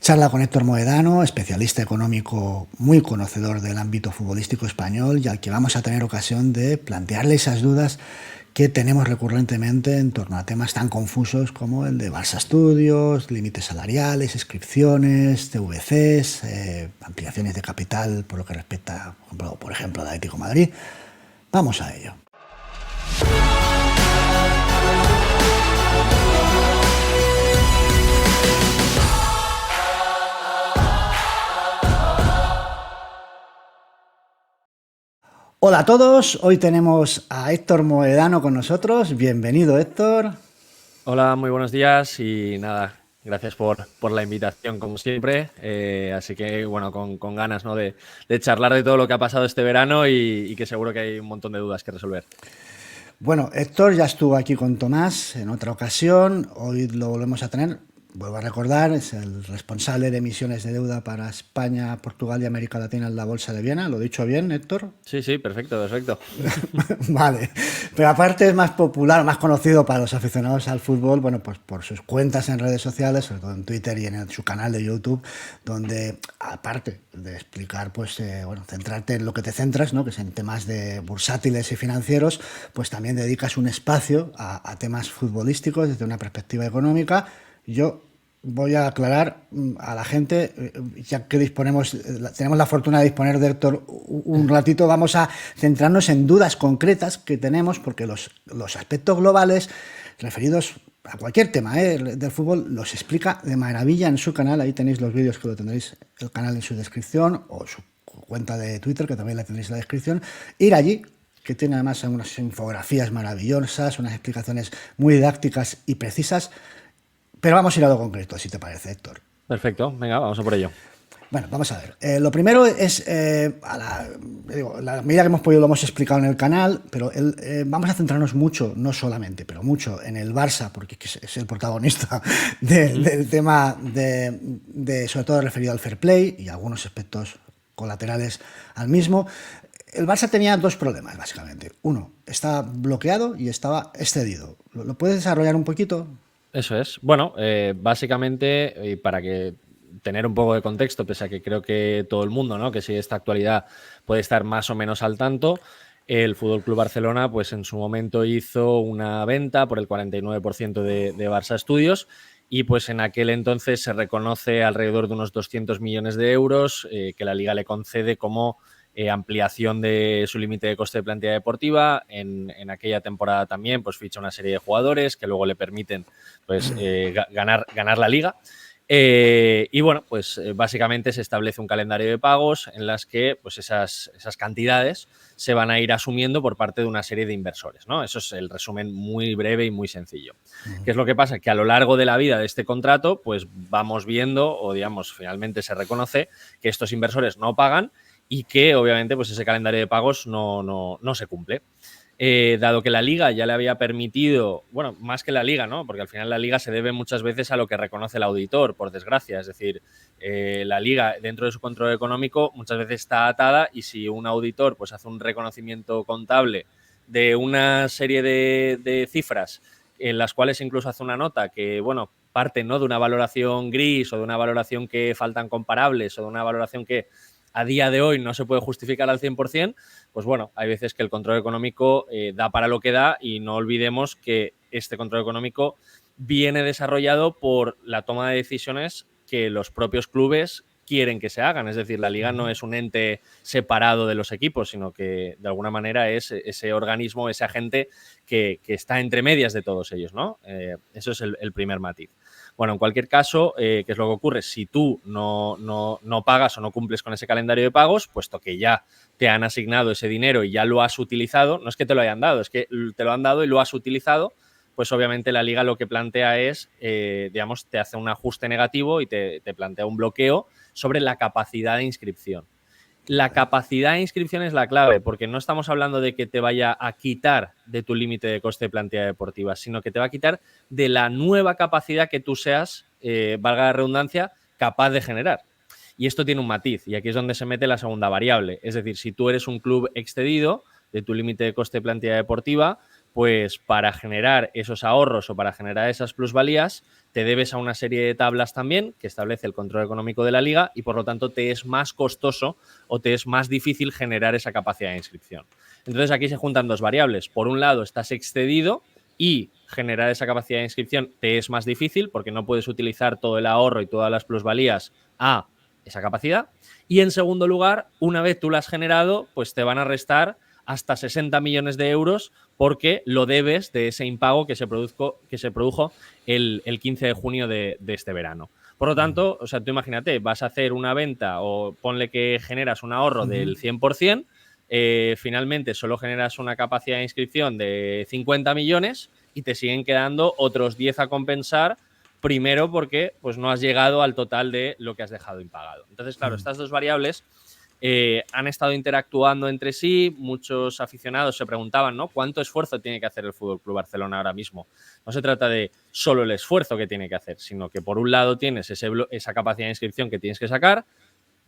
Charla con Héctor Moedano, especialista económico muy conocedor del ámbito futbolístico español y al que vamos a tener ocasión de plantearle esas dudas que tenemos recurrentemente en torno a temas tan confusos como el de Barça Estudios, límites salariales, inscripciones, CVCs, ampliaciones de capital por lo que respecta, por ejemplo, al Atlético de Madrid. Vamos a ello. Hola a todos, hoy tenemos a Héctor Moedano con nosotros. Bienvenido, Héctor. Hola, muy buenos días y nada, gracias por la invitación como siempre. Así que bueno, con ganas, ¿no? de charlar de todo lo que ha pasado este verano y que seguro que hay un montón de dudas que resolver. Bueno, Héctor ya estuvo aquí con Tomás en otra ocasión, hoy lo volvemos a tener. Vuelvo a recordar, es el responsable de emisiones de deuda para España, Portugal y América Latina en la Bolsa de Viena. ¿Lo he dicho bien, Héctor? Sí, sí, perfecto, perfecto. Vale, pero aparte es más popular, más conocido para los aficionados al fútbol, bueno, pues por sus cuentas en redes sociales, sobre todo en Twitter y en su canal de YouTube, donde aparte de explicar, pues, bueno, centrarte en lo que te centras, ¿no? Que es en temas de bursátiles y financieros, pues también dedicas un espacio a temas futbolísticos desde una perspectiva económica. Yo voy a aclarar a la gente, ya que tenemos la fortuna de disponer de Héctor un ratito, vamos a centrarnos en dudas concretas que tenemos, porque los aspectos globales referidos a cualquier tema del fútbol los explica de maravilla en su canal. Ahí tenéis los vídeos que lo tendréis el canal en su descripción, o su cuenta de Twitter, que también la tendréis en la descripción. Ir allí, que tiene además unas infografías maravillosas, unas explicaciones muy didácticas y precisas. Pero vamos a ir a lo concreto, si te parece, Héctor. Perfecto, venga, vamos a por ello. Bueno, vamos a ver. Lo primero es, la medida que hemos podido lo hemos explicado en el canal, pero vamos a centrarnos mucho, no solamente, pero mucho en el Barça, porque es el protagonista del tema, sobre todo referido al fair play y algunos aspectos colaterales al mismo. El Barça tenía dos problemas, básicamente. Uno, estaba bloqueado y estaba excedido. ¿Lo puedes desarrollar un poquito? Eso es. Bueno, básicamente, y para que tener un poco de contexto, pese a que creo que todo el mundo, ¿no?, que sigue esta actualidad puede estar más o menos al tanto, el Fútbol Club Barcelona, pues en su momento hizo una venta por el 49% de Barça Studios y pues en aquel entonces se reconoce alrededor de unos 200 millones de euros que la Liga le concede como ampliación de su límite de coste de plantilla deportiva. En aquella temporada también pues ficha una serie de jugadores que luego le permiten pues ganar la Liga. Y bueno, pues básicamente se establece un calendario de pagos en las que pues esas cantidades se van a ir asumiendo por parte de una serie de inversores, ¿no? Eso es el resumen muy breve y muy sencillo. ¿Qué es lo que pasa? Que a lo largo de la vida de este contrato, pues vamos viendo, o digamos, finalmente se reconoce que estos inversores no pagan y que obviamente pues ese calendario de pagos no se cumple. Dado que la Liga ya le había permitido, bueno, más que la Liga, ¿no? Porque al final la Liga se debe muchas veces a lo que reconoce el auditor, por desgracia. Es decir, la Liga, dentro de su control económico, muchas veces está atada y si un auditor pues hace un reconocimiento contable de una serie de cifras en las cuales incluso hace una nota que, bueno, parte, ¿no?, de una valoración gris o de una valoración que faltan comparables o de una valoración que a día de hoy no se puede justificar al 100%, pues bueno, hay veces que el control económico da para lo que da y no olvidemos que este control económico viene desarrollado por la toma de decisiones que los propios clubes quieren que se hagan. Es decir, la Liga no es un ente separado de los equipos, sino que de alguna manera es ese organismo, ese agente que está entre medias de todos ellos, ¿no? Eso es el primer matiz. Bueno, en cualquier caso, ¿qué es lo que ocurre? Si tú no pagas o no cumples con ese calendario de pagos, puesto que ya te han asignado ese dinero y ya lo has utilizado, no es que te lo hayan dado, es que te lo han dado y lo has utilizado, pues obviamente la Liga lo que plantea es, digamos, te hace un ajuste negativo y te plantea un bloqueo sobre la capacidad de inscripción. La capacidad de inscripción es la clave, porque no estamos hablando de que te vaya a quitar de tu límite de coste de plantilla deportiva, sino que te va a quitar de la nueva capacidad que tú seas, valga la redundancia, capaz de generar. Y esto tiene un matiz, y aquí es donde se mete la segunda variable. Es decir, si tú eres un club excedido de tu límite de coste de plantilla deportiva, pues para generar esos ahorros o para generar esas plusvalías, te debes a una serie de tablas también que establece el control económico de la liga y por lo tanto te es más costoso o te es más difícil generar esa capacidad de inscripción. Entonces aquí se juntan dos variables. Por un lado, estás excedido y generar esa capacidad de inscripción te es más difícil porque no puedes utilizar todo el ahorro y todas las plusvalías a esa capacidad. Y en segundo lugar, una vez tú la has generado, pues te van a restar hasta 60 millones de euros porque lo debes de ese impago que se produjo el 15 de junio de este verano. Por lo tanto, o sea, tú imagínate, vas a hacer una venta o ponle que generas un ahorro del 100%, finalmente solo generas una capacidad de inscripción de 50 millones y te siguen quedando otros 10 a compensar, primero porque pues, no has llegado al total de lo que has dejado impagado. Entonces, claro, estas dos variables han estado interactuando entre sí. Muchos aficionados se preguntaban, ¿no? ¿Cuánto esfuerzo tiene que hacer el FC Barcelona ahora mismo? No se trata de solo el esfuerzo que tiene que hacer, sino que por un lado tienes esa capacidad de inscripción que tienes que sacar,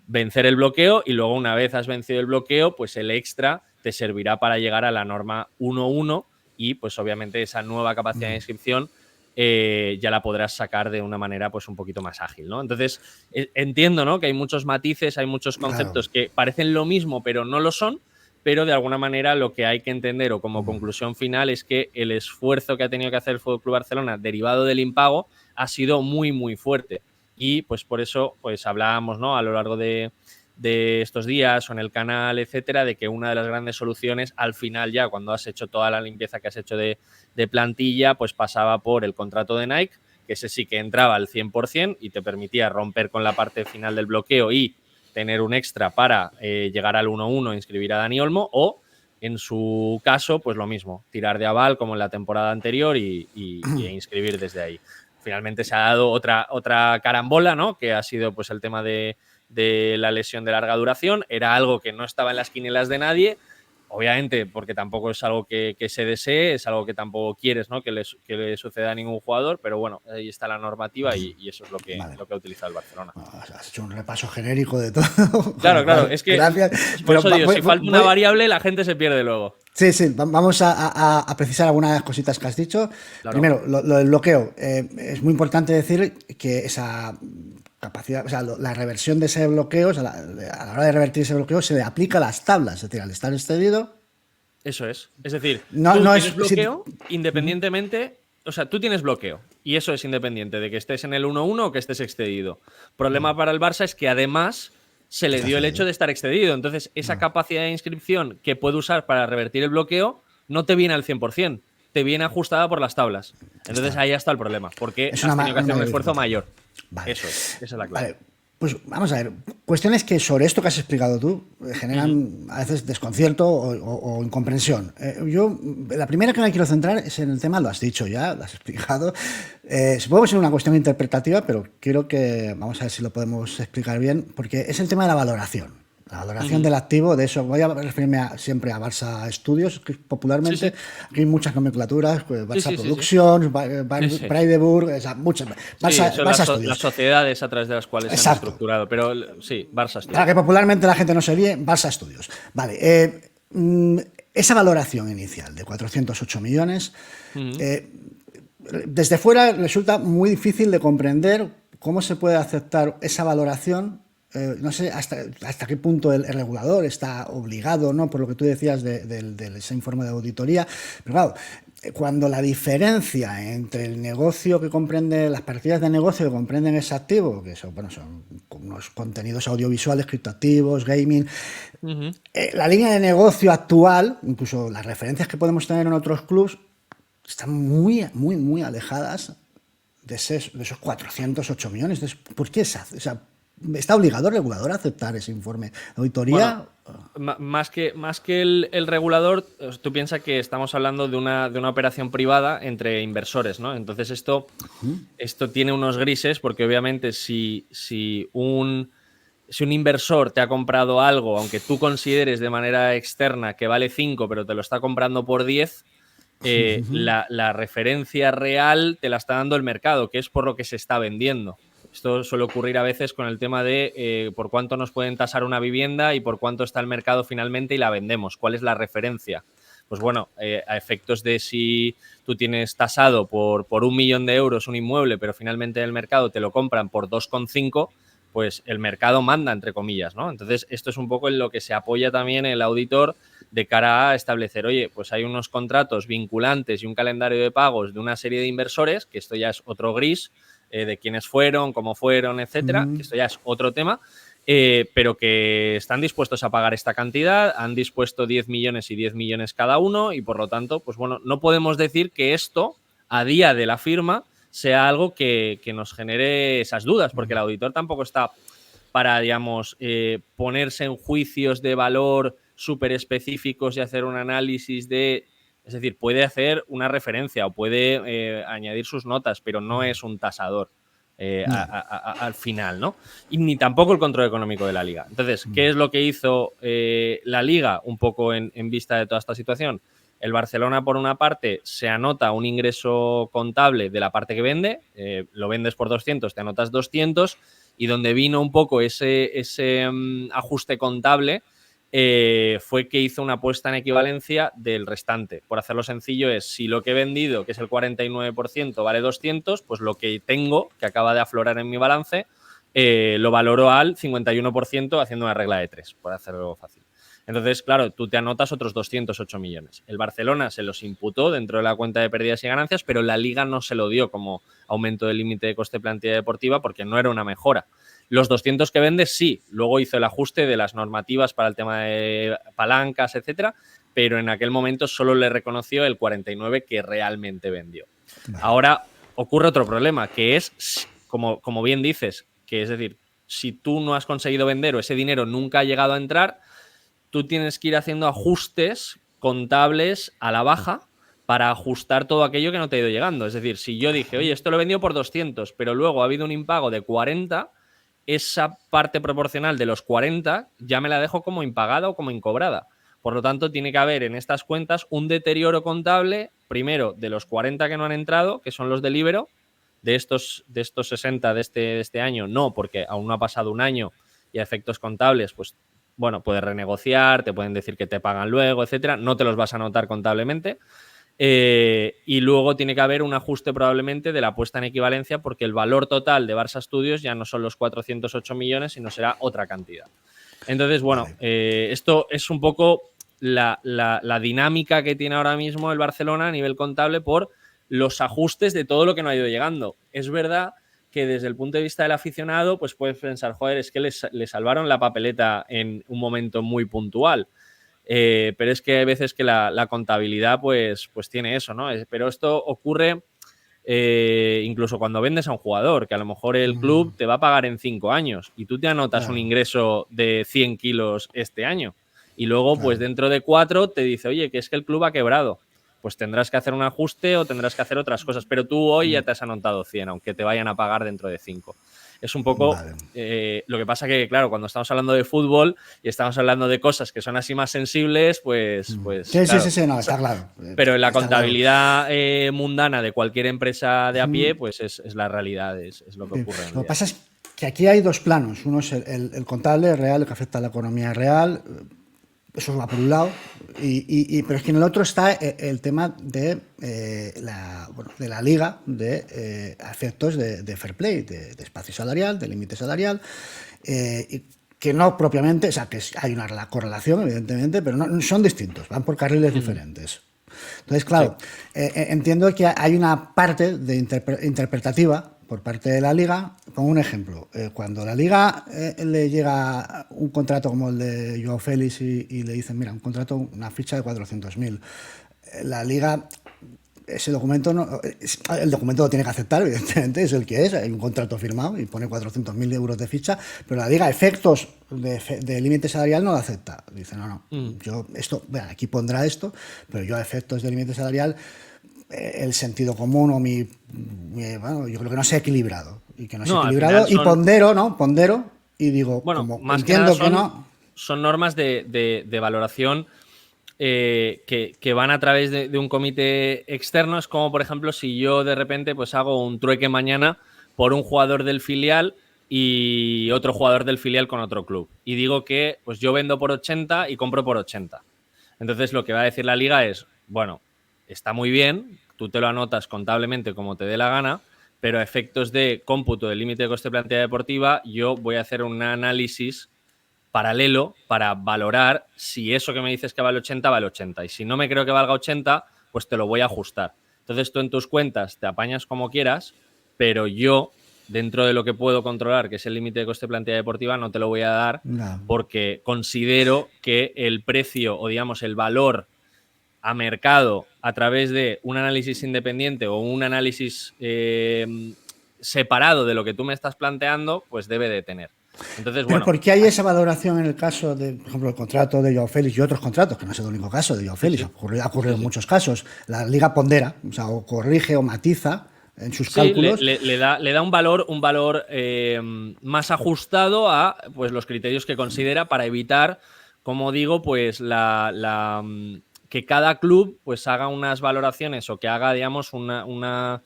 vencer el bloqueo y luego una vez has vencido el bloqueo, pues el extra te servirá para llegar a la norma 1.1 y pues obviamente esa nueva capacidad de inscripción ya la podrás sacar de una manera pues un poquito más ágil, ¿no? Entonces entiendo, ¿no? Que hay muchos matices, hay muchos conceptos que parecen lo mismo pero no lo son, pero de alguna manera lo que hay que entender o como conclusión final es que el esfuerzo que ha tenido que hacer el FC Barcelona derivado del impago ha sido muy muy fuerte y pues por eso pues hablábamos, ¿no? A lo largo de estos días o en el canal, etcétera, de que una de las grandes soluciones al final ya cuando has hecho toda la limpieza que has hecho de plantilla, pues pasaba por el contrato de Nike, que ese sí que entraba al 100% y te permitía romper con la parte final del bloqueo y tener un extra para llegar al 1-1 e inscribir a Dani Olmo, o en su caso, pues lo mismo, tirar de aval como en la temporada anterior e inscribir desde ahí. Finalmente se ha dado otra carambola, ¿no? Que ha sido pues el tema de la lesión de larga duración. Era algo que no estaba en las quinielas de nadie, obviamente porque tampoco es algo que se desee, es algo que tampoco quieres, ¿no? que le suceda a ningún jugador, pero bueno, ahí está la normativa y eso es lo que ha utilizado el Barcelona. Has hecho un repaso genérico de todo. Claro, es que gracias. Por eso digo, si falta una variable, la gente se pierde luego. Sí, vamos a precisar algunas cositas que has dicho. Claro. Primero, lo del bloqueo. Es muy importante decir que esa capacidad, o sea, la reversión de ese bloqueo, o sea, a la hora de revertir ese bloqueo se le aplica a las tablas, es decir, al estar excedido. Eso es. Es decir, tú tienes bloqueo independientemente. O sea, tú tienes bloqueo y eso es independiente de que estés en el 1-1 o que estés excedido. Problema para el Barça es que además se le dio el hecho de estar excedido. Entonces, esa capacidad de inscripción que puede usar para revertir el bloqueo no te viene al 100%, te viene ajustada por las tablas. Entonces, ahí está el problema, porque has tenido que hacer un esfuerzo mayor. Vale. Eso es, esa es la clave. Vale. Pues vamos a ver, cuestiones que sobre esto que has explicado tú generan a veces desconcierto o incomprensión. La primera que me quiero centrar es en el tema, lo has dicho ya, lo has explicado. Supongo que es una cuestión interpretativa, pero quiero que, vamos a ver si lo podemos explicar bien, porque es el tema de la valoración. La valoración del activo, de eso voy a referirme siempre a Barça Studios, que popularmente aquí hay muchas nomenclaturas, Barça Productions, Freiburg, muchas. Barça las sociedades a través de las cuales se han estructurado, pero sí, Barça Studios. Para que popularmente la gente no se líe, Barça Studios. Vale, esa valoración inicial de 408 millones, desde fuera resulta muy difícil de comprender cómo se puede aceptar esa valoración. No sé hasta qué punto el regulador está obligado, ¿no? Por lo que tú decías de ese informe de auditoría. Pero claro, cuando la diferencia entre el negocio que comprende, las partidas de negocio que comprenden ese activo, que son unos contenidos audiovisuales, criptoactivos, gaming, la línea de negocio actual, incluso las referencias que podemos tener en otros clubs, están muy, muy, muy alejadas de esos 408 millones. Entonces, ¿por qué se hace? O sea, ¿está obligado el regulador a aceptar ese informe de auditoría? Bueno, más que el regulador, tú piensas que estamos hablando de una operación privada entre inversores, ¿no? Entonces esto tiene unos grises porque obviamente si un inversor te ha comprado algo, aunque tú consideres de manera externa que vale 5, pero te lo está comprando por 10, la referencia real te la está dando el mercado, que es por lo que se está vendiendo. Esto suele ocurrir a veces con el tema de por cuánto nos pueden tasar una vivienda y por cuánto está el mercado finalmente y la vendemos. ¿Cuál es la referencia? pues bueno, a efectos de si tú tienes tasado por 1 millón de euros un inmueble, pero finalmente en el mercado te lo compran por 2,5, pues el mercado manda, entre comillas, ¿no? Entonces, esto es un poco en lo que se apoya también el auditor de cara a establecer, oye, pues hay unos contratos vinculantes y un calendario de pagos de una serie de inversores, que esto ya es otro gris, de quiénes fueron, etcétera, que esto ya es otro tema, pero que están dispuestos a pagar esta cantidad, han dispuesto 10 millones y 10 millones cada uno, y por lo tanto, pues bueno, no podemos decir que esto, a día de la firma, sea algo que nos genere esas dudas, porque el auditor tampoco está para, digamos, ponerse en juicios de valor súper específicos y hacer un análisis de... Es decir, puede hacer una referencia o puede añadir sus notas, pero no es un tasador al final, ¿no? Y ni tampoco el control económico de la Liga. Entonces, ¿qué es lo que hizo la Liga un poco en vista de toda esta situación? El Barcelona, por una parte, se anota un ingreso contable de la parte que vende, lo vendes por 200, te anotas 200, y donde vino un poco ese ajuste contable fue que hizo una puesta en equivalencia del restante. Por hacerlo sencillo es, si lo que he vendido, que es el 49%, vale 200, pues lo que tengo, que acaba de aflorar en mi balance, lo valoro al 51% haciendo una regla de 3, por hacerlo fácil. Entonces, claro, tú te anotas otros 208 millones. El Barcelona se los imputó dentro de la cuenta de pérdidas y ganancias, pero la Liga no se lo dio como aumento del límite de coste de plantilla deportiva porque no era una mejora. Los 200 que vende, sí, luego hizo el ajuste de las normativas para el tema de palancas, etcétera, pero en aquel momento solo le reconoció el 49 que realmente vendió. Vale. Ahora ocurre otro problema, que es, como bien dices, que es decir, si tú no has conseguido vender o ese dinero nunca ha llegado a entrar, tú tienes que ir haciendo ajustes contables a la baja para ajustar todo aquello que no te ha ido llegando. Es decir, si yo dije, oye, esto lo he vendido por 200, pero luego ha habido un impago de 40, esa parte proporcional de los 40 ya me la dejo como impagada o como incobrada. Por lo tanto, tiene que haber en estas cuentas un deterioro contable, primero, de los 40 que no han entrado, que son los de Libero, de estos 60 de este año, no, porque aún no ha pasado un año y a efectos contables, pues bueno, puedes renegociar, te pueden decir que te pagan luego, etcétera. No te los vas a anotar contablemente. Y luego tiene que haber un ajuste probablemente de la puesta en equivalencia, porque el valor total de Barça Studios ya no son los 408 millones, sino será otra cantidad. Entonces, bueno, esto es un poco la dinámica que tiene ahora mismo el Barcelona a nivel contable por los ajustes de todo lo que no ha ido llegando. Es verdad que desde el punto de vista del aficionado, pues puedes pensar, joder, es que le salvaron la papeleta en un momento muy puntual. Pero es que hay veces que la contabilidad pues tiene eso, ¿no? Pero esto ocurre incluso cuando vendes a un jugador, que a lo mejor el club te va a pagar en 5 años y tú te anotas un ingreso de 100 kilos este año y luego pues dentro de 4 te dice, oye, que es que el club ha quebrado. Pues tendrás que hacer un ajuste o tendrás que hacer otras cosas, pero tú hoy ya te has anotado 100, aunque te vayan a pagar dentro de 5. Es un poco lo que pasa que, claro, cuando estamos hablando de fútbol y estamos hablando de cosas que son así más sensibles, pues sí, claro, sí, no, está claro. Pero en la contabilidad mundana de cualquier empresa de a pie, pues es la realidad, es lo que ocurre. Lo que pasa es que aquí hay dos planos. Uno es el contable real, el que afecta a la economía real. Eso va por un lado, pero es que en el otro está el tema de la liga de efectos de fair play, de espacio salarial, de límite salarial, que no propiamente, o sea, que hay una correlación, evidentemente, pero no, son distintos, van por carriles diferentes. Entonces, claro, entiendo que hay una parte de interpretativa por parte de la Liga. Pongo un ejemplo. Cuando la Liga le llega un contrato como el de Joao Félix y le dicen, mira, un contrato, una ficha de 400.000, la Liga, ese documento, el documento lo tiene que aceptar, evidentemente, es el que es, hay un contrato firmado y pone 400.000 euros de ficha, pero la Liga, efectos de límite salarial, no lo acepta. Dice, no, yo esto, bueno, aquí pondrá esto, pero yo a efectos de límite salarial, el sentido común o bueno, yo creo que no se ha equilibrado y que no se ha equilibrado y pondero y digo, bueno, como más entiendo que no. Son normas de valoración que van a través de un comité externo. Es como, por ejemplo, si yo de repente pues hago un trueque mañana por un jugador del filial y otro jugador del filial con otro club y digo que pues yo vendo por 80 y compro por 80. Entonces lo que va a decir la liga es, bueno, está muy bien, tú te lo anotas contablemente como te dé la gana, pero a efectos de cómputo del límite de coste de plantilla deportiva, yo voy a hacer un análisis paralelo para valorar si eso que me dices que vale 80, vale 80. Y si no me creo que valga 80, pues te lo voy a ajustar. Entonces tú en tus cuentas te apañas como quieras, pero yo, dentro de lo que puedo controlar, que es el límite de coste de plantilla deportiva, no te lo voy a dar No. porque considero que el precio o, digamos, el valor a mercado a través de un análisis independiente o un análisis separado de lo que tú me estás planteando, pues debe de tener. Entonces, Pero bueno. ¿por qué hay esa valoración en el caso de, por ejemplo, el contrato de Joao Félix y otros contratos, que no es el único caso de Joao Sí, Félix, sí. ha ocurrido en muchos casos? La liga pondera, o sea, o corrige o matiza en sus Sí, cálculos. le da un valor, más ajustado a, pues, los criterios que considera para evitar, como digo, pues que cada club pues haga unas valoraciones o que haga, digamos, una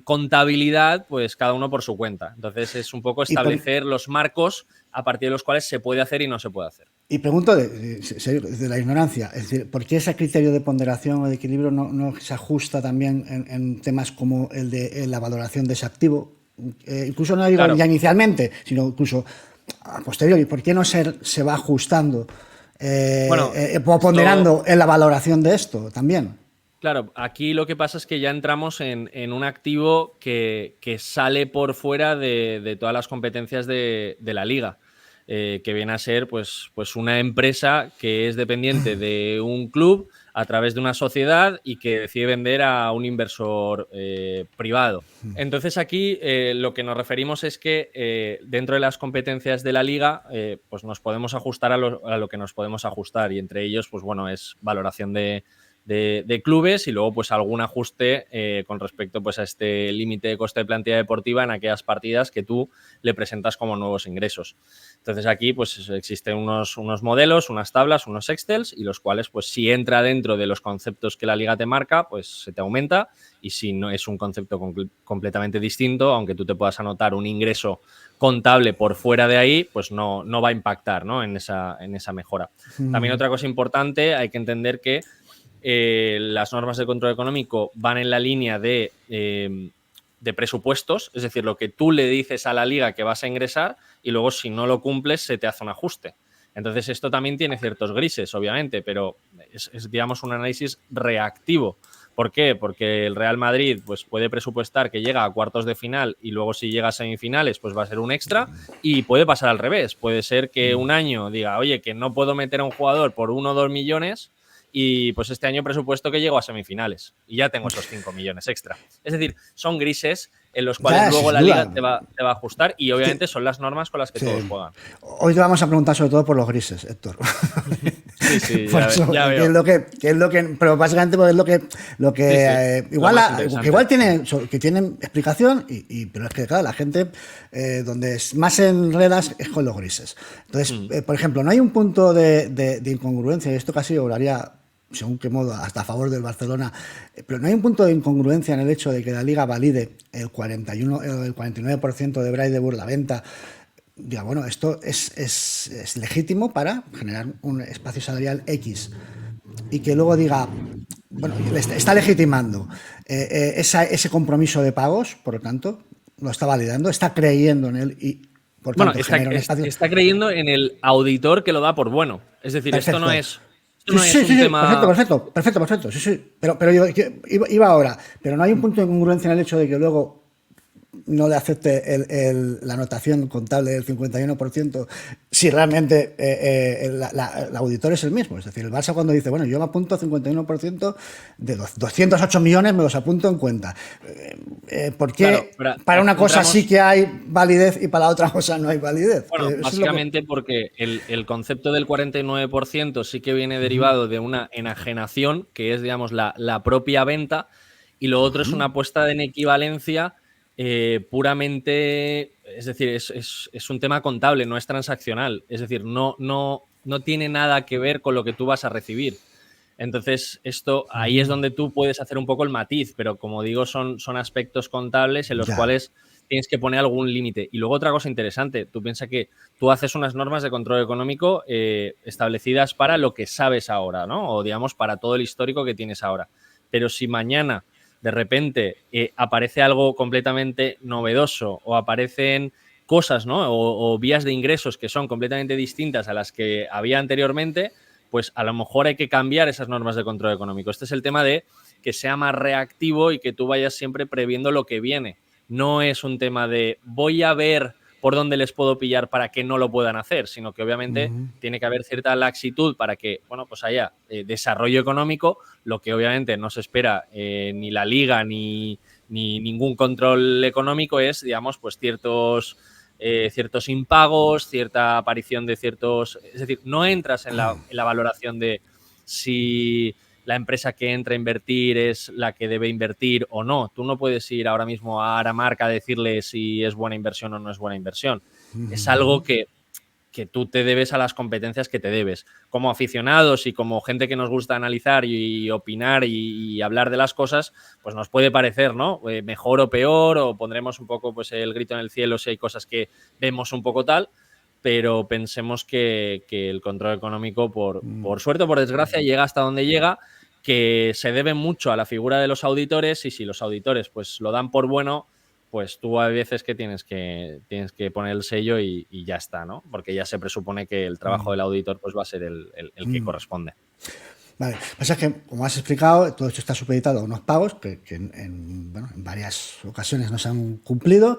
contabilidad, pues cada uno por su cuenta. Entonces es un poco Y, por, establecer los marcos a partir de los cuales se puede hacer y no se puede hacer. y pregunto de la ignorancia, es decir, ¿por qué ese criterio de ponderación o de equilibrio no se ajusta también en temas como el de la valoración de ese activo? Incluso no digo Claro, ya inicialmente, sino incluso a posteriori. ¿Por qué no se va ajustando bueno, o esto, ponderando en la valoración de esto también? claro, aquí lo que pasa es que ya entramos en un activo que sale por fuera de todas las competencias de la liga, que viene a ser pues una empresa que es dependiente de un club a través de una sociedad y que decide vender a un inversor privado. Entonces aquí lo que nos referimos es que dentro de las competencias de la liga pues nos podemos ajustar a lo que nos podemos ajustar, y entre ellos pues bueno, es valoración de clubes y luego pues algún ajuste con respecto pues a este límite de coste de plantilla deportiva en aquellas partidas que tú le presentas como nuevos ingresos. Entonces aquí pues existen unos modelos, unas tablas, unos Excels, y los cuales pues si entra dentro de los conceptos que la liga te marca, pues se te aumenta, y si no es un concepto completamente distinto, aunque tú te puedas anotar un ingreso contable por fuera de ahí, pues no va a impactar, ¿no?, en esa mejora. También otra cosa importante, hay que entender que las normas de control económico van en la línea de presupuestos, es decir, lo que tú le dices a la liga que vas a ingresar, y luego si no lo cumples se te hace un ajuste. Entonces esto también tiene ciertos grises, obviamente, pero es digamos, un análisis reactivo. ¿Por qué? Porque el Real Madrid pues, puede presupuestar que llega a cuartos de final y luego si llega a semifinales pues va a ser un extra, y puede pasar al revés. Puede ser que un año diga, oye, que no puedo meter a un jugador por 1 o 2 millones, y pues este año presupuesto que llego a semifinales y ya tengo esos 5 millones extra. Es decir, son grises en los cuales Ya, luego sin la liga duda. te va a ajustar, y obviamente son las normas con las que Sí. todos juegan. Hoy te vamos a preguntar sobre todo por los grises, Héctor. Sí, sí, Por eso, ya que es veo. lo que, pero básicamente pues es lo que Sí, sí, lo igual, más que interesante. igual tiene, que tienen explicación, pero es que claro, la gente donde más se enredas es con los grises. Entonces, por ejemplo, no hay un punto de incongruencia, y esto casi obraría según qué modo, hasta a favor del Barcelona, pero no hay un punto de incongruencia en el hecho de que la Liga valide el 41, el 49% de Braille de la venta. Diga, bueno, esto es legítimo para generar un espacio salarial X, y que luego diga, bueno, está legitimando ese compromiso de pagos, por lo tanto, lo está validando, está creyendo en él y, por Bueno, tanto, genera un espacio. está creyendo en el auditor que lo da por bueno. Es decir, Perfecto. esto Sí, no sí, es sí, un sí, perfecto, tema. perfecto, perfecto, perfecto, sí, sí. Pero yo iba ahora, pero no hay un punto de congruencia en el hecho de que luego no le acepte la anotación contable del 51% si realmente el auditor es el mismo. Es decir, el Barça cuando dice, bueno, yo me apunto 51% de los 208 millones, me los apunto en cuenta. ¿Por Claro, qué pero para una aquí cosa sí entramos. que hay validez y para la otra cosa no hay validez? Bueno, Eso es lo que... básicamente porque el concepto del 49% sí que viene derivado de una enajenación, que es, digamos, la propia venta, y lo otro es una apuesta en equivalencia puramente, es decir, es un tema contable, no es transaccional, es decir, no tiene nada que ver con lo que tú vas a recibir. Entonces, ahí es donde tú puedes hacer un poco el matiz, pero como digo, son aspectos contables en los Ya. cuales tienes que poner algún límite. Y luego otra cosa interesante, tú piensas que tú haces unas normas de control económico establecidas para lo que sabes ahora, ¿no? O digamos para todo el histórico que tienes ahora. Pero si mañana de repente aparece algo completamente novedoso o aparecen cosas, ¿no? O vías de ingresos que son completamente distintas a las que había anteriormente, pues a lo mejor hay que cambiar esas normas de control económico. Este es el tema de que sea más reactivo y que tú vayas siempre previendo lo que viene. No es un tema de voy a ver por dónde les puedo pillar para que no lo puedan hacer, sino que obviamente tiene que haber cierta laxitud para que, bueno, pues haya desarrollo económico, lo que obviamente no se espera ni la liga ni ningún control económico es, digamos, pues ciertos impagos, cierta aparición de ciertos... Es decir, no entras en la valoración de si la empresa que entra a invertir es la que debe invertir o no. Tú no puedes ir ahora mismo a Aramark a decirle si es buena inversión o no es buena inversión. Es algo que tú te debes a las competencias que te debes. Como aficionados y como gente que nos gusta analizar y opinar y hablar de las cosas, pues nos puede parecer, ¿no? Mejor o peor, o pondremos un poco pues el grito en el cielo si hay cosas que vemos un poco tal, pero pensemos que el control económico, por suerte o por desgracia, llega hasta donde llega, que se debe mucho a la figura de los auditores, y si los auditores pues lo dan por bueno, pues tú hay veces que tienes que poner el sello y ya está, ¿no? Porque ya se presupone que el trabajo del auditor pues va a ser el que corresponde. Vale, pasa que, como has explicado, todo esto está supeditado a unos pagos que bueno, en varias ocasiones no se han cumplido.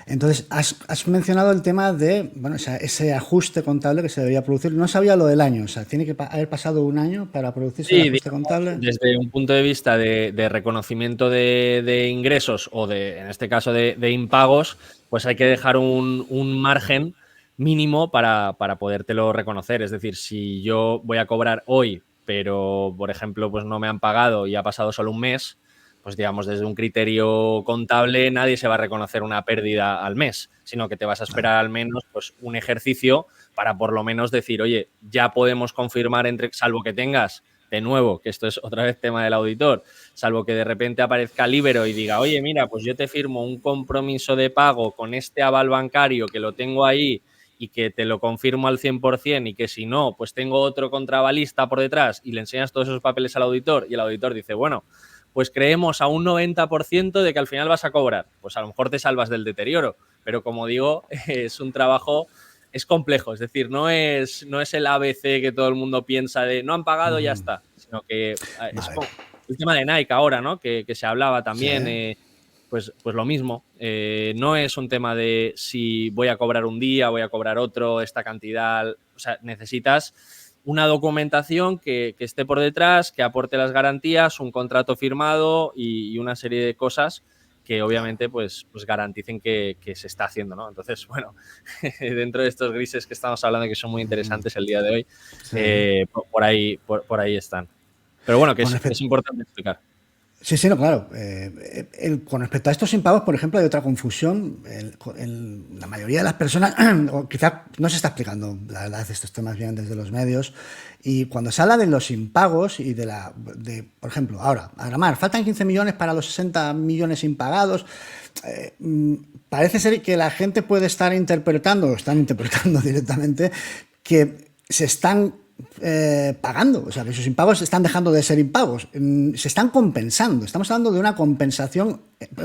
Entonces, has mencionado el tema de, bueno, ese ajuste contable que se debería producir. No sabía lo del año, o sea, tiene que haber pasado un año para producirse el ajuste contable. Desde un punto de vista de reconocimiento de ingresos o en este caso de impagos, pues hay que dejar un margen mínimo para podértelo reconocer. Es decir, si yo voy a cobrar hoy, pero por ejemplo pues no me han pagado y ha pasado solo un mes, pues digamos desde un criterio contable nadie se va a reconocer una pérdida al mes, sino que te vas a esperar al menos pues un ejercicio para por lo menos decir, oye, ya podemos confirmar, salvo que tengas, de nuevo, que esto es otra vez tema del auditor, salvo que de repente aparezca Libero y diga, oye, mira, pues yo te firmo un compromiso de pago con este aval bancario que lo tengo ahí y que te lo confirmo al 100%, y que si no, pues tengo otro contravalista por detrás, y le enseñas todos esos papeles al auditor y el auditor dice, bueno, pues creemos a un 90% de que al final vas a cobrar. Pues a lo mejor te salvas del deterioro, pero como digo, es un trabajo... Es complejo, es decir, no es el ABC que todo el mundo piensa de no han pagado, ya está, sino que es como el tema de Nike ahora, ¿no? Que se hablaba también, sí. Pues lo mismo. No es un tema de si voy a cobrar un día, voy a cobrar otro, esta cantidad. O sea, necesitas una documentación que esté por detrás, que aporte las garantías, un contrato firmado y una serie de cosas que obviamente pues garanticen que se está haciendo, ¿no? Entonces, bueno, dentro de estos grises que estamos hablando, que son muy interesantes el día de hoy, sí. por ahí están. Pero bueno, que es importante explicar. Sí, sí, no, claro. Con respecto a estos impagos, por ejemplo, hay otra confusión. La mayoría de las personas, o quizás no se está explicando, la verdad, estos temas vienen desde los medios. Y cuando se habla de los impagos y por ejemplo, ahora, Agramar, faltan 15 millones para los 60 millones impagados. Parece ser que la gente puede estar interpretando, o están interpretando directamente, que se están pagando, o sea, que sus impagos están dejando de ser impagos, se están compensando. Estamos hablando de una compensación.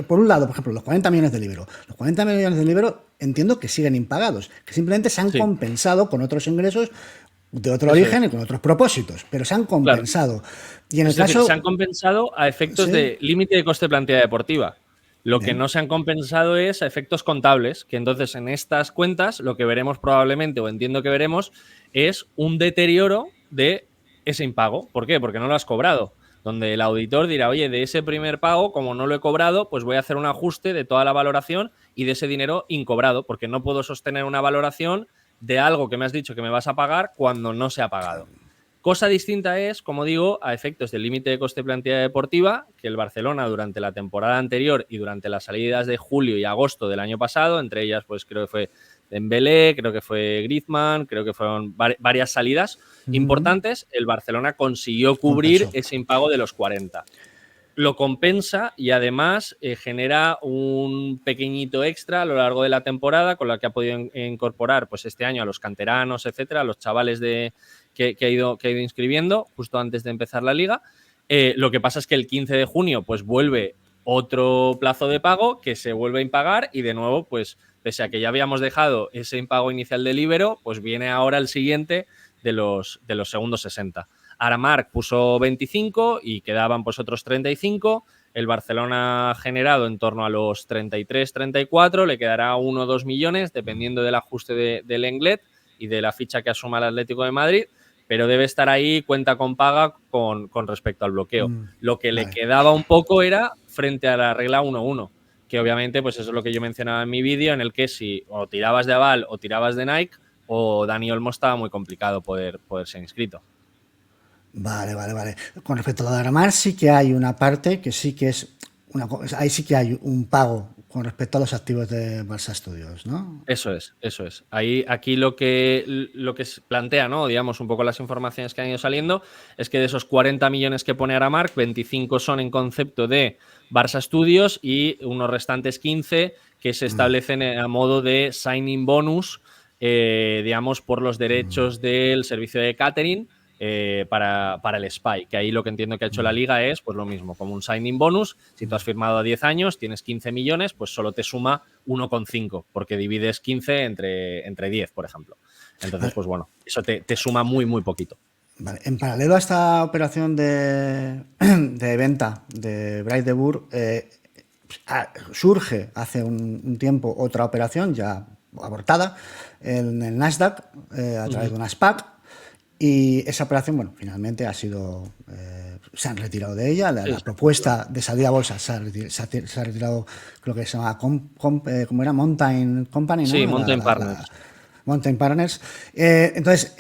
Por un lado, por ejemplo, los 40 millones de Libero. Los 40 millones de Libero entiendo que siguen impagados, que simplemente se han compensado con otros ingresos de otro origen y con otros propósitos, pero se han compensado. Claro. Y en el caso, se han compensado a efectos de límite de coste de plantilla deportiva. Lo que no se han compensado es a efectos contables, que entonces en estas cuentas lo que veremos probablemente, o entiendo que veremos, es un deterioro de ese impago. ¿Por qué? Porque no lo has cobrado. Donde el auditor dirá, oye, de ese primer pago, como no lo he cobrado, pues voy a hacer un ajuste de toda la valoración y de ese dinero incobrado, porque no puedo sostener una valoración de algo que me has dicho que me vas a pagar cuando no se ha pagado. Cosa distinta es, como digo, a efectos del límite de coste de plantilla deportiva, que el Barcelona durante la temporada anterior y durante las salidas de julio y agosto del año pasado, entre ellas pues creo que fue Dembélé, creo que fue Griezmann, creo que fueron varias salidas importantes, el Barcelona consiguió cubrir ese impago de los 40. lo compensa y además genera un pequeñito extra a lo largo de la temporada con la que ha podido incorporar pues este año a los canteranos, etcétera, a los chavales que ha ido inscribiendo justo antes de empezar la liga. Lo que pasa es que el 15 de junio pues vuelve otro plazo de pago que se vuelve a impagar y de nuevo pues pese a que ya habíamos dejado ese impago inicial del Ibero, pues viene ahora el siguiente de los segundos 60. Aramark puso 25 y quedaban pues otros 35. El Barcelona ha generado en torno a los 33, 34, le quedará 1 o 2 millones, dependiendo del ajuste del Lenglet y de la ficha que asuma el Atlético de Madrid, pero debe estar ahí cuenta con paga con respecto al bloqueo. Lo que le quedaba un poco era frente a la regla 1-1, que obviamente pues eso es lo que yo mencionaba en mi vídeo, en el que si o tirabas de Aval o tirabas de Nike, o Dani Olmo estaba muy complicado poder ser inscrito. Vale, vale, vale. Con respecto a lo de Aramar, sí que hay una parte que sí que es ahí sí que hay un pago con respecto a los activos de Barça Studios, ¿no? Eso es, eso es. Aquí lo que se plantea, ¿no? Digamos, un poco las informaciones que han ido saliendo, es que de esos 40 millones que pone Aramark, 25 son en concepto de Barça Studios y unos restantes 15 que se establecen a modo de signing bonus, digamos, por los derechos del servicio de catering. Para el SPY, que ahí lo que entiendo que ha hecho la liga es pues lo mismo, como un signing bonus. Si tú has firmado a 10 años, tienes 15 millones, pues solo te suma 1,5, porque divides 15 entre 10, por ejemplo. Entonces, pues bueno, eso te suma muy, muy poquito. Vale. En paralelo a esta operación de venta de Bright de Boer, surge hace un tiempo otra operación ya abortada en el Nasdaq a través de una SPAC. Y esa operación, bueno, finalmente ha sido, se han retirado de ella. La propuesta de salir a bolsa se ha retirado, creo que se llama, ¿cómo era? Mountain Company, ¿no? Sí, Mountain Partners. Mountain Partners. Entonces,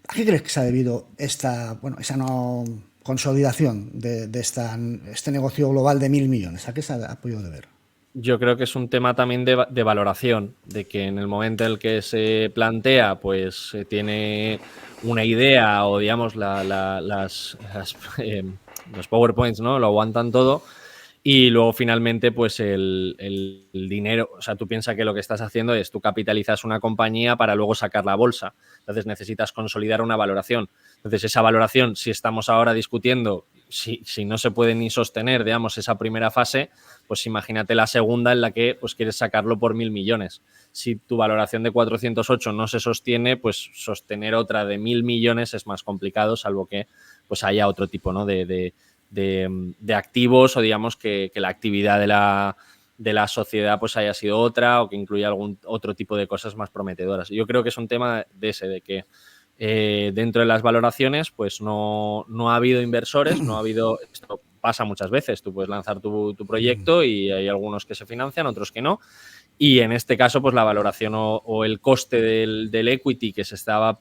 ¿a qué crees que se ha debido esa no consolidación de este negocio global de 1.000 millones? ¿A qué se ha podido deber? Yo creo que es un tema también de valoración, de que en el momento en el que se plantea, pues se tiene una idea o digamos los PowerPoints, ¿no? Lo aguantan todo y luego finalmente pues el dinero, o sea, tú piensas que lo que estás haciendo es tú capitalizas una compañía para luego sacar la bolsa, entonces necesitas consolidar una valoración. Entonces esa valoración, si estamos ahora discutiendo si no se puede ni sostener, digamos, esa primera fase, pues imagínate la segunda en la que pues quieres sacarlo por 1.000 millones. Si tu valoración de 408 no se sostiene, pues sostener otra de 1.000 millones es más complicado, salvo que pues haya otro tipo, ¿no? de activos o digamos que la actividad de la sociedad pues haya sido otra o que incluya algún otro tipo de cosas más prometedoras. Yo creo que es un tema de que dentro de las valoraciones pues no ha habido inversores, no ha habido, esto pasa muchas veces, tú puedes lanzar tu proyecto y hay algunos que se financian, otros que no, y en este caso pues la valoración o el coste del equity que se estaba